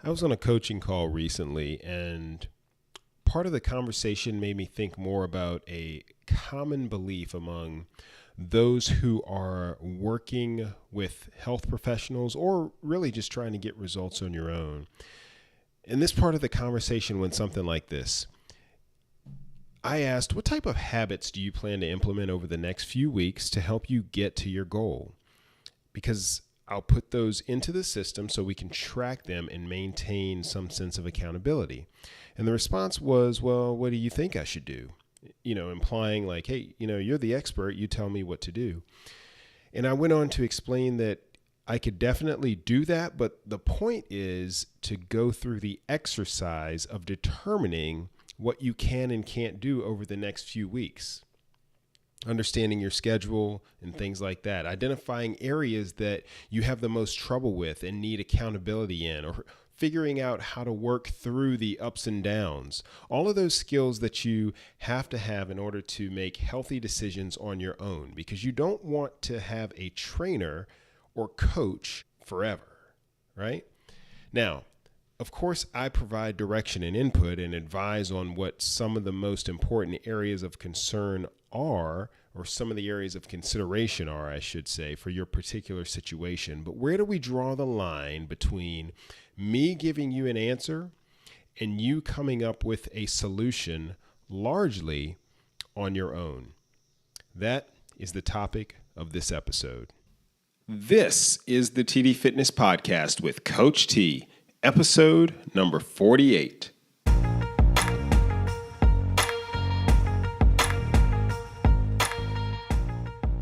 I was on a coaching call recently, and part of the conversation made me think more about a common belief among those who are working with health professionals or really just trying to get results on your own. And this part of the conversation went something like this. I asked, what type of habits do you plan to implement over the next few weeks to help you get to your goal? Because I'll put those into the system so we can track them and maintain some sense of accountability. And the response was, well, what do you think I should do? Implying like, hey, you're the expert, you tell me what to do. And I went on to explain that I could definitely do that, but the point is to go through the exercise of determining what you can and can't do over the next few weeks. Understanding your schedule and things like that, identifying areas that you have the most trouble with and need accountability in, or figuring out how to work through the ups and downs. All of those skills that you have to have in order to make healthy decisions on your own, because you don't want to have a trainer or coach forever, right? Now, of course, I provide direction and input and advise on what some of the most important areas of concern are, or some of the areas of consideration are, I should say, for your particular situation. But where do we draw the line between me giving you an answer and you coming up with a solution largely on your own? That is the topic of this episode. This is the TD Fitness Podcast with Coach T, episode number 48.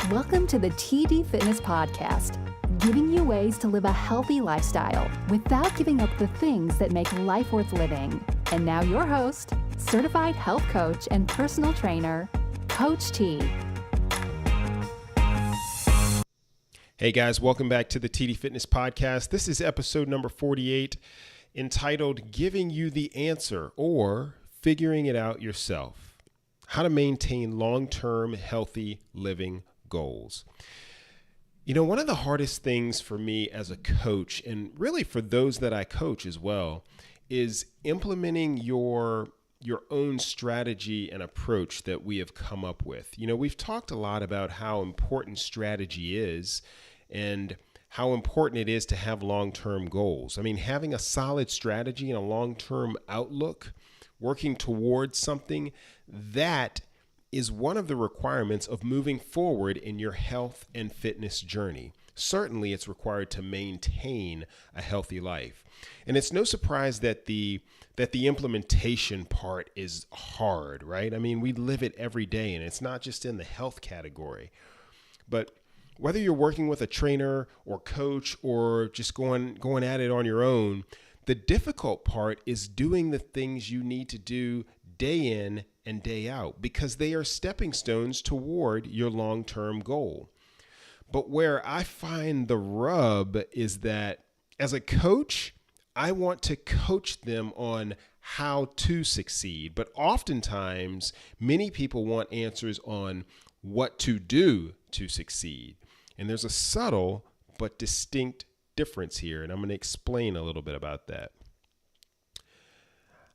Welcome to the TD Fitness Podcast, giving you ways to live a healthy lifestyle without giving up the things that make life worth living. And now your host, certified health coach and personal trainer, Coach T. Hey guys, welcome back to the TD Fitness Podcast. This is episode number 48, entitled Giving You the Answer, or Figuring It Out Yourself. How to maintain long-term healthy living goals. One of the hardest things for me as a coach, and really for those that I coach as well, is implementing your own strategy and approach that we have come up with. We've talked a lot about how important strategy is and how important it is to have long-term goals. I mean, having a solid strategy and a long-term outlook, working towards something, that is one of the requirements of moving forward in your health and fitness journey. Certainly, it's required to maintain a healthy life. And it's no surprise that the implementation part is hard, right? I mean, we live it every day, and it's not just in the health category. But whether you're working with a trainer or coach or just going at it on your own, the difficult part is doing the things you need to do day in and day out, because they are stepping stones toward your long-term goal. But where I find the rub is that as a coach, I want to coach them on how to succeed. But oftentimes, many people want answers on what to do to succeed. And there's a subtle but distinct difference here, and I'm going to explain a little bit about that.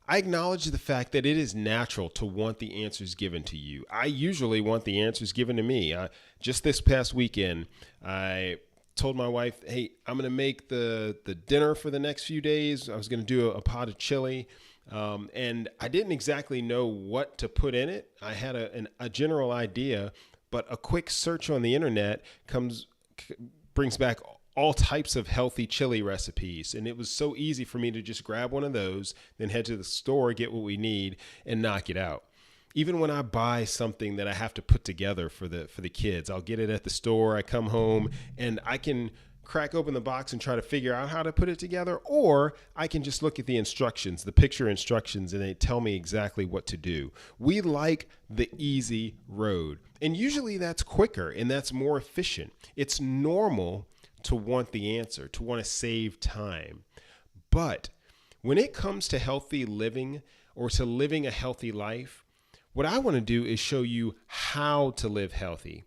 I acknowledge the fact that it is natural to want the answers given to you. I usually want the answers given to me. Just this past weekend, I told my wife, hey, I'm going to make the dinner for the next few days. I was going to do a pot of chili, and I didn't exactly know what to put in it. I had a general idea, but a quick search on the internet brings back all types of healthy chili recipes. And it was so easy for me to just grab one of those, then head to the store, get what we need, and knock it out. Even when I buy something that I have to put together for the kids, I'll get it at the store. I come home and I can crack open the box and try to figure out how to put it together, or I can just look at the instructions, the picture instructions, and they tell me exactly what to do. We like the easy road, and usually that's quicker and that's more efficient. It's normal to want the answer, to want to save time. But when it comes to healthy living or to living a healthy life, what I want to do is show you how to live healthy.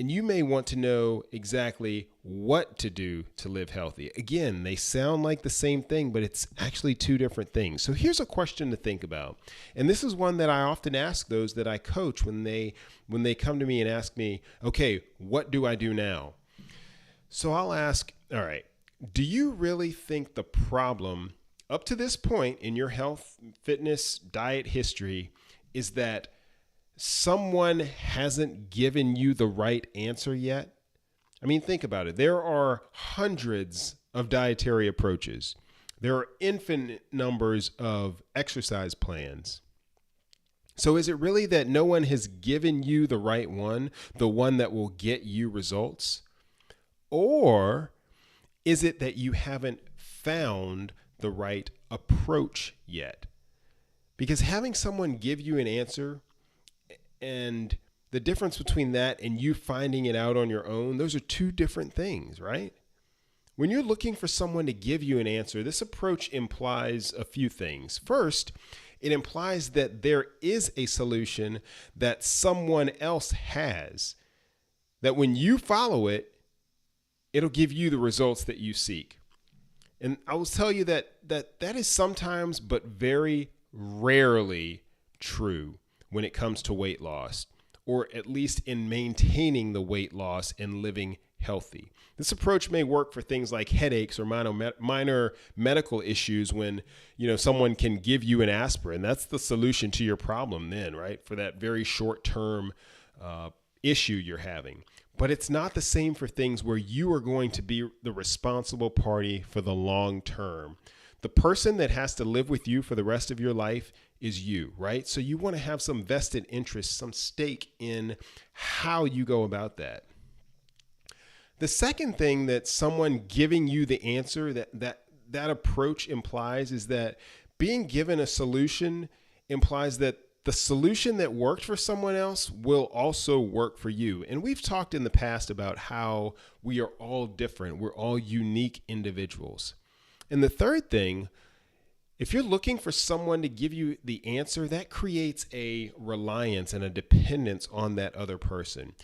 And you may want to know exactly what to do to live healthy. Again, they sound like the same thing, but it's actually two different things. So here's a question to think about. And this is one that I often ask those that I coach when they come to me and ask me, okay, what do I do now? So I'll ask, all right, do you really think the problem up to this point in your health, fitness, diet history is that someone hasn't given you the right answer yet? I mean, think about it. There are hundreds of dietary approaches. There are infinite numbers of exercise plans. So is it really that no one has given you the right one, the one that will get you results? Or is it that you haven't found the right approach yet? Because having someone give you an answer and the difference between that and you finding it out on your own, those are two different things, right? When you're looking for someone to give you an answer, this approach implies a few things. First, it implies that there is a solution that someone else has, that when you follow it, it'll give you the results that you seek. And I will tell you that is sometimes, but very rarely true when it comes to weight loss, or at least in maintaining the weight loss and living healthy. This approach may work for things like headaches or minor medical issues when, someone can give you an aspirin. That's the solution to your problem then, right? For that very short-term issue you're having. But it's not the same for things where you are going to be the responsible party for the long term. The person that has to live with you for the rest of your life is you, right? So you want to have some vested interest, some stake in how you go about that. The second thing that someone giving you the answer that approach implies is that being given a solution implies that the solution that worked for someone else will also work for you. And we've talked in the past about how we are all different. We're all unique individuals. And the third thing, if you're looking for someone to give you the answer, that creates a reliance and a dependence on that other person.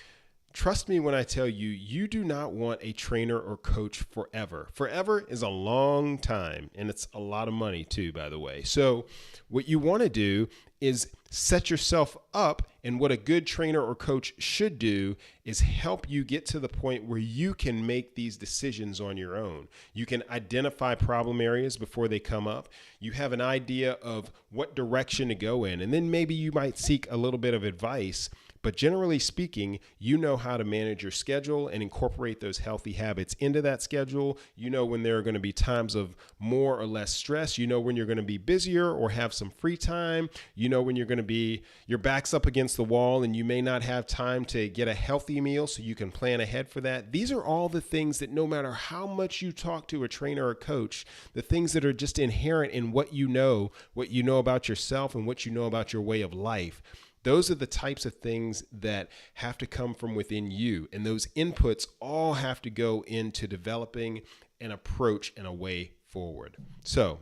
Trust me when I tell you, you do not want a trainer or coach forever. Forever is a long time, and it's a lot of money too, by the way. So what you want to do is set yourself up, and what a good trainer or coach should do is help you get to the point where you can make these decisions on your own. You can identify problem areas before they come up. You have an idea of what direction to go in, and then maybe you might seek a little bit of advice. But generally speaking, you know how to manage your schedule and incorporate those healthy habits into that schedule. You know when there are going to be times of more or less stress. You know when you're going to be busier or have some free time. You know when you're going to be, your back's up against the wall and you may not have time to get a healthy meal, so you can plan ahead for that. These are all the things that no matter how much you talk to a trainer or coach, the things that are just inherent in what you know about yourself and what you know about your way of life. Those are the types of things that have to come from within you. And those inputs all have to go into developing an approach and a way forward. So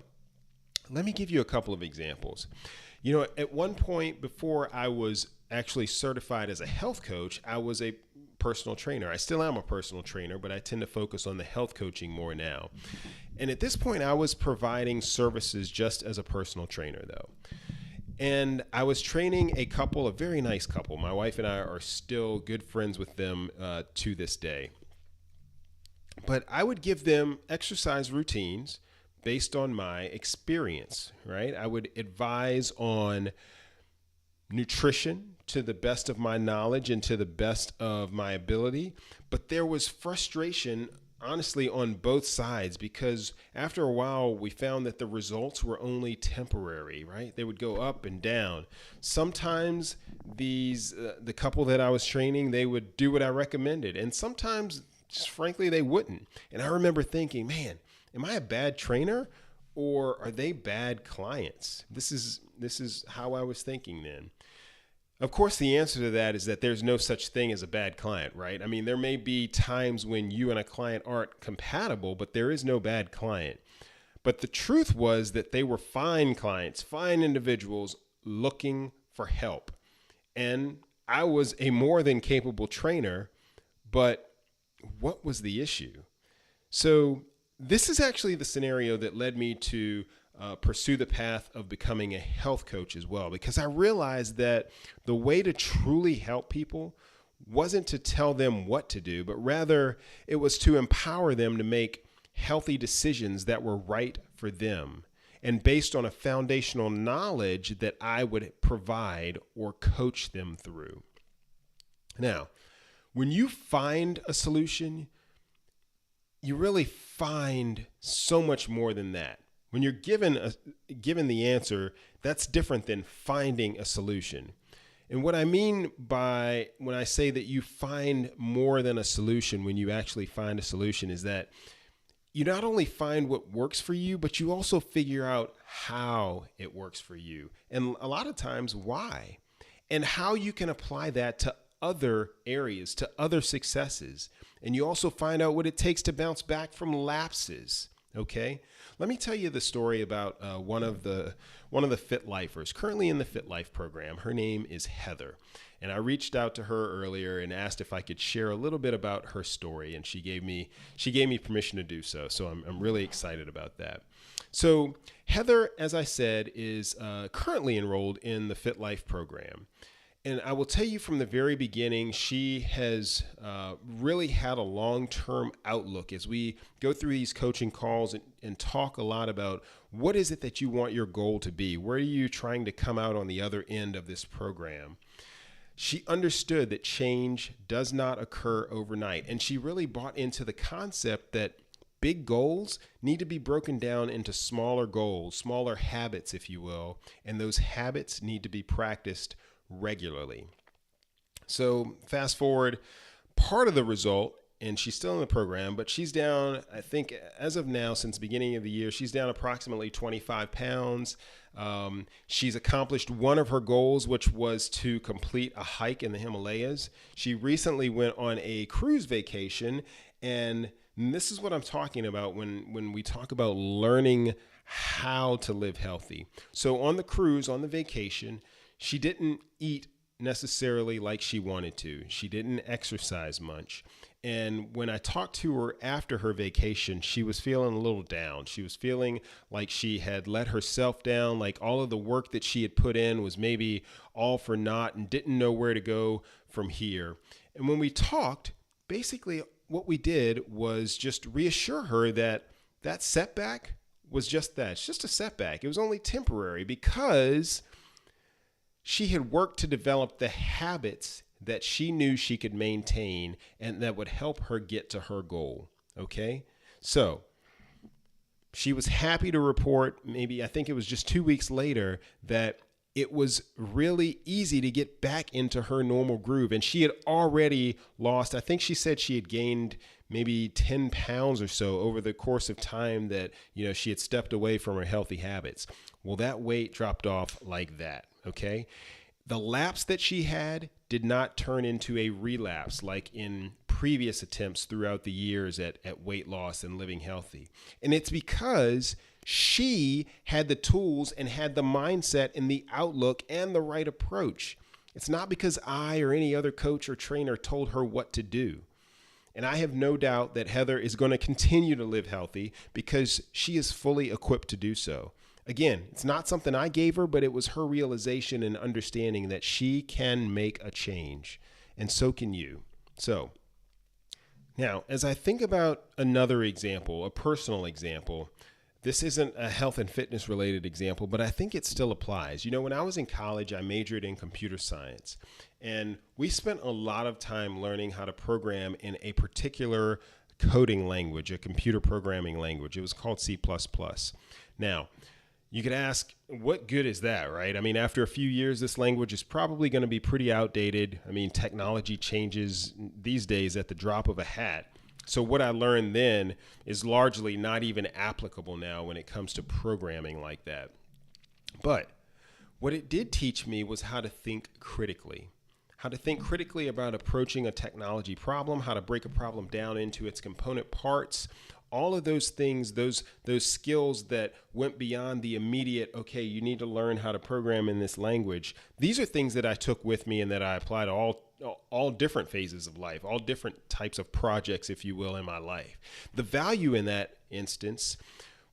let me give you a couple of examples. At one point before I was actually certified as a health coach, I was a personal trainer. I still am a personal trainer, but I tend to focus on the health coaching more now. And at this point, I was providing services just as a personal trainer, though. And I was training a couple, a very nice couple. My wife and I are still good friends with them to this day. But I would give them exercise routines based on my experience, right? I would advise on nutrition to the best of my knowledge and to the best of my ability. But there was frustration, honestly, on both sides, because after a while we found that the results were only temporary, right? They would go up and down. Sometimes the couple that I was training, they would do what I recommended, and sometimes just frankly they wouldn't. And I remember thinking, man, am I a bad trainer or are they bad clients? This is how I was thinking then. Of course, the answer to that is that there's no such thing as a bad client, right? I mean, there may be times when you and a client aren't compatible, but there is no bad client. But the truth was that they were fine clients, fine individuals looking for help. And I was a more than capable trainer, But what was the issue? So this is actually the scenario that led me to pursue the path of becoming a health coach as well, because I realized that the way to truly help people wasn't to tell them what to do, but rather it was to empower them to make healthy decisions that were right for them and based on a foundational knowledge that I would provide or coach them through. Now, when you find a solution, you really find so much more than that. When you're given the answer, that's different than finding a solution. And what I mean by when I say that you find more than a solution when you actually find a solution is that you not only find what works for you, but you also figure out how it works for you. And a lot of times why, and how you can apply that to other areas, to other successes. And you also find out what it takes to bounce back from lapses. Okay, let me tell you the story about one of the Fit Lifers currently in the Fit Life program. Her name is Heather, and I reached out to her earlier and asked if I could share a little bit about her story, and she gave me permission to do so. So I'm really excited about that. So Heather, as I said, is currently enrolled in the Fit Life program. And I will tell you from the very beginning, she has really had a long-term outlook as we go through these coaching calls and talk a lot about what is it that you want your goal to be? Where are you trying to come out on the other end of this program? She understood that change does not occur overnight. And she really bought into the concept that big goals need to be broken down into smaller goals, smaller habits, if you will. And those habits need to be practiced regularly. So fast forward, part of the result, and she's still in the program, but she's down, I think as of now, since the beginning of the year, she's down approximately 25 pounds. She's accomplished one of her goals, which was to complete a hike in the Himalayas. She recently went on a cruise vacation, and this is what I'm talking about when we talk about learning how to live healthy. So on the cruise, on the vacation, she didn't eat necessarily like she wanted to. She didn't exercise much. And when I talked to her after her vacation, she was feeling a little down. She was feeling like she had let herself down, like all of the work that she had put in was maybe all for naught and didn't know where to go from here. And when we talked, basically what we did was just reassure her that that setback was just that. It's just a setback. It was only temporary because she had worked to develop the habits that she knew she could maintain and that would help her get to her goal. Okay. So she was happy to report, maybe I think it was just 2 weeks later, that it was really easy to get back into her normal groove. And she had already lost, I think she said she had gained maybe 10 pounds or so over the course of time that, she had stepped away from her healthy habits. Well, that weight dropped off like that. Okay. The lapse that she had did not turn into a relapse like in previous attempts throughout the years at weight loss and living healthy. And it's because she had the tools and had the mindset and the outlook and the right approach. It's not because I or any other coach or trainer told her what to do. And I have no doubt that Heather is going to continue to live healthy because she is fully equipped to do so. Again, it's not something I gave her, but it was her realization and understanding that she can make a change, and so can you. So now, as I think about another example, a personal example, this isn't a health and fitness related example, but I think it still applies. When I was in college, I majored in computer science, and we spent a lot of time learning how to program in a particular coding language, a computer programming language. It was called C++. Now, you could ask, what good is that, right? I mean, after a few years, this language is probably going to be pretty outdated. I mean, technology changes these days at the drop of a hat. So what I learned then is largely not even applicable now when it comes to programming like that. But what it did teach me was how to think critically. How to think critically about approaching a technology problem, how to break a problem down into its component parts, All of those things, those skills that went beyond the immediate, okay, you need to learn how to program in this language. These are things that I took with me and that I applied to all different phases of life, all different types of projects, if you will, in my life. The value in that instance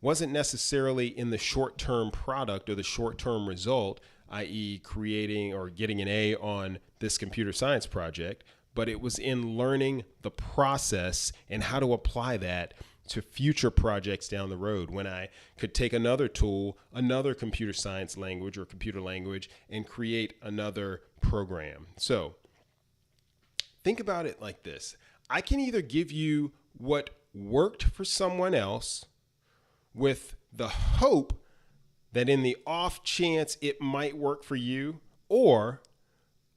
wasn't necessarily in the short-term product or the short-term result, i.e. creating or getting an A on this computer science project, but it was in learning the process and how to apply that to future projects down the road when I could take another tool, another computer science language or computer language, and create another program. So think about it like this. I can either give you what worked for someone else with the hope that in the off chance it might work for you, or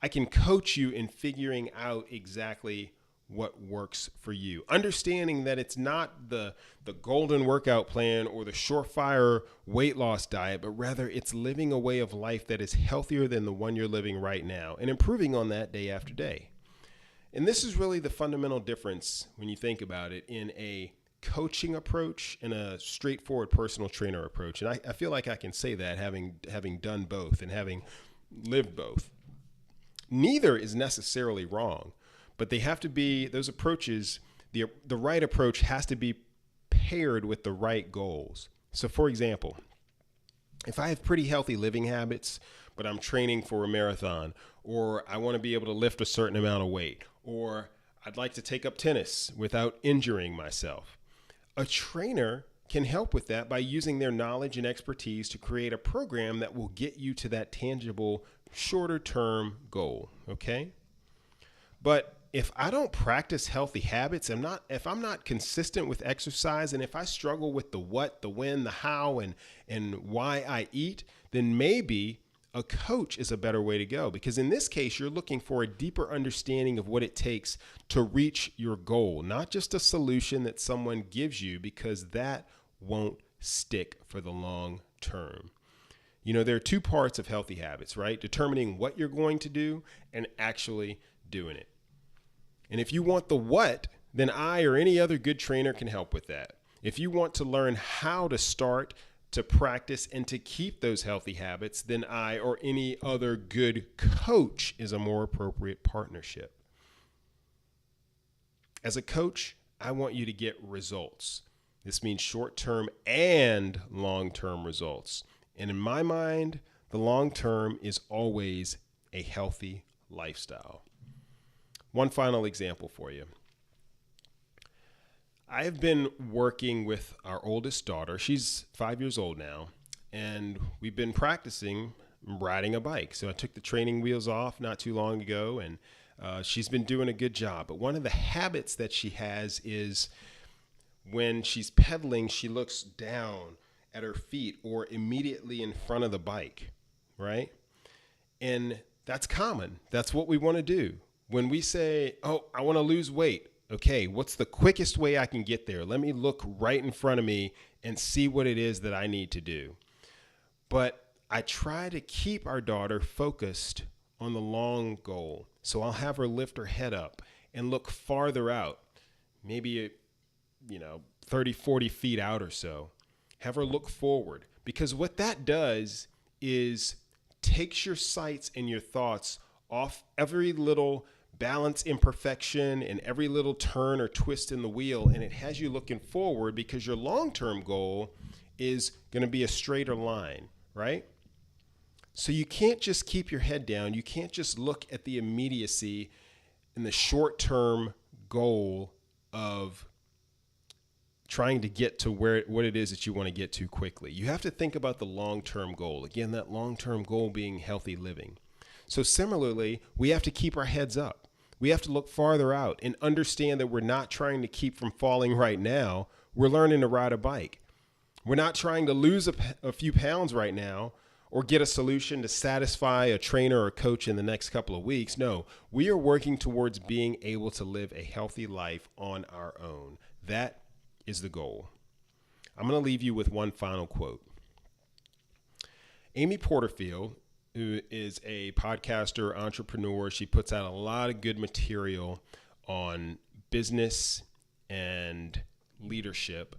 I can coach you in figuring out exactly what works for you. Understanding that it's not the golden workout plan or the surefire weight loss diet, but rather it's living a way of life that is healthier than the one you're living right now and improving on that day after day. And this is really the fundamental difference when you think about it in a coaching approach and a straightforward personal trainer approach. And I feel like I can say that having done both and having lived both. Neither is necessarily wrong, but they have to be, those approaches, the right approach has to be paired with the right goals. So for example, if I have pretty healthy living habits, but I'm training for a marathon, or I want to be able to lift a certain amount of weight, or I'd like to take up tennis without injuring myself, a trainer can help with that by using their knowledge and expertise to create a program that will get you to that tangible, shorter term goal, okay? But if I don't practice healthy habits, if I'm not consistent with exercise, and if I struggle with the what, the when, the how, and why I eat, then maybe a coach is a better way to go, because in this case, you're looking for a deeper understanding of what it takes to reach your goal, not just a solution that someone gives you, because that won't stick for the long term. You know, there are two parts of healthy habits, right? Determining what you're going to do and actually doing it. And if you want the what, then I or any other good trainer can help with that. If you want to learn how to start to practice and to keep those healthy habits, then I or any other good coach is a more appropriate partnership. As a coach, I want you to get results. This means short-term and long-term results. And in my mind, the long-term is always a healthy lifestyle. One final example for you. I have been working with our oldest daughter. She's 5 years old now, and we've been practicing riding a bike. So I took the training wheels off not too long ago, and she's been doing a good job. But one of the habits that she has is when she's pedaling, she looks down at her feet or immediately in front of the bike, right? And that's common. That's what we want to do. When we say, oh, I want to lose weight. Okay, what's the quickest way I can get there? Let me look right in front of me and see what it is that I need to do. But I try to keep our daughter focused on the long goal. So I'll have her lift her head up and look farther out, maybe 30, 40 feet out or so. Have her look forward, because what that does is takes your sights and your thoughts off every little balance imperfection and every little turn or twist in the wheel, and it has you looking forward, because your long-term goal is going to be a straighter line, right? So you can't just keep your head down. You can't just look at the immediacy and the short-term goal of trying to get to what it is that you want to get to quickly. You have to think about the long-term goal. Again, that long-term goal being healthy living. So similarly, we have to keep our heads up. We have to look farther out and understand that we're not trying to keep from falling right now. We're learning to ride a bike. We're not trying to lose a few pounds right now or get a solution to satisfy a trainer or coach in the next couple of weeks. No, we are working towards being able to live a healthy life on our own. That is the goal. I'm going to leave you with one final quote. Amy Porterfield, who is a podcaster, entrepreneur. She puts out a lot of good material on business and leadership.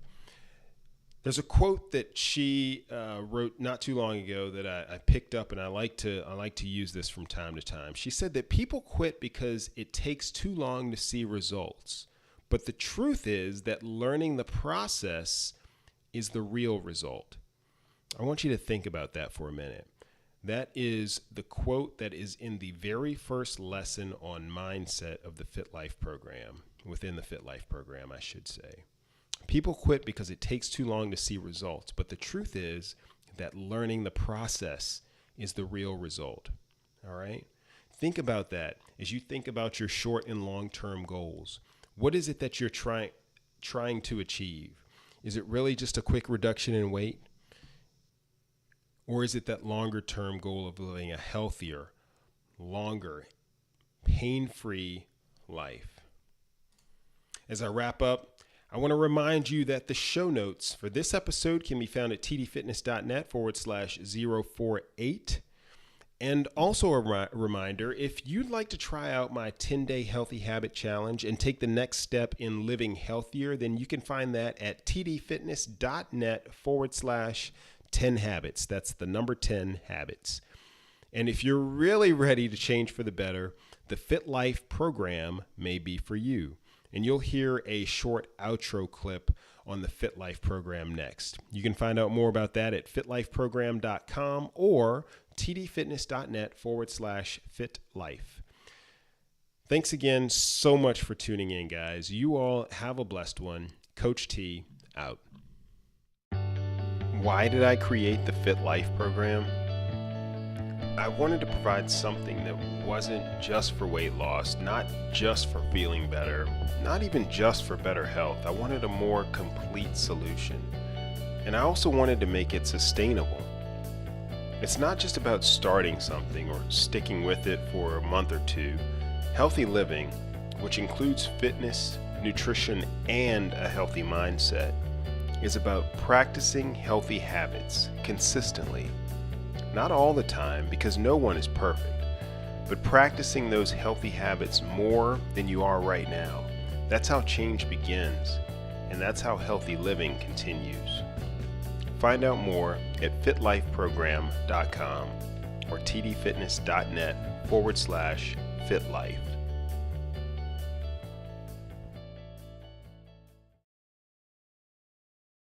There's a quote that she wrote not too long ago that I picked up, and I like to use this from time to time. She said that people quit because it takes too long to see results. But the truth is that learning the process is the real result. I want you to think about that for a minute. That is the quote that is in the very first lesson on mindset of the Fit Life program, within the Fit Life program, I should say. People quit because it takes too long to see results, but the truth is that learning the process is the real result. All right? Think about that as you think about your short and long-term goals. What is it that you're trying to achieve? Is it really just a quick reduction in weight? Or is it that longer-term goal of living a healthier, longer, pain-free life? As I wrap up, I want to remind you that the show notes for this episode can be found at tdfitness.net/048. And also a reminder, if you'd like to try out my 10-day healthy habit challenge and take the next step in living healthier, then you can find that at tdfitness.net/10 habits. That's the number 10 habits. And if you're really ready to change for the better, the Fit Life program may be for you. And you'll hear a short outro clip on the Fit Life program next. You can find out more about that at fitlifeprogram.com or tdfitness.net/fitlife. Thanks again so much for tuning in, guys. You all have a blessed one. Coach T, out. Why did I create the Fit Life program? I wanted to provide something that wasn't just for weight loss, not just for feeling better, not even just for better health. I wanted a more complete solution. And I also wanted to make it sustainable. It's not just about starting something or sticking with it for a month or two. Healthy living, which includes fitness, nutrition, and a healthy mindset, is about practicing healthy habits consistently. Not all the time, because no one is perfect, but practicing those healthy habits more than you are right now. That's how change begins, and that's how healthy living continues. Find out more at fitlifeprogram.com or tdfitness.net/fitlife.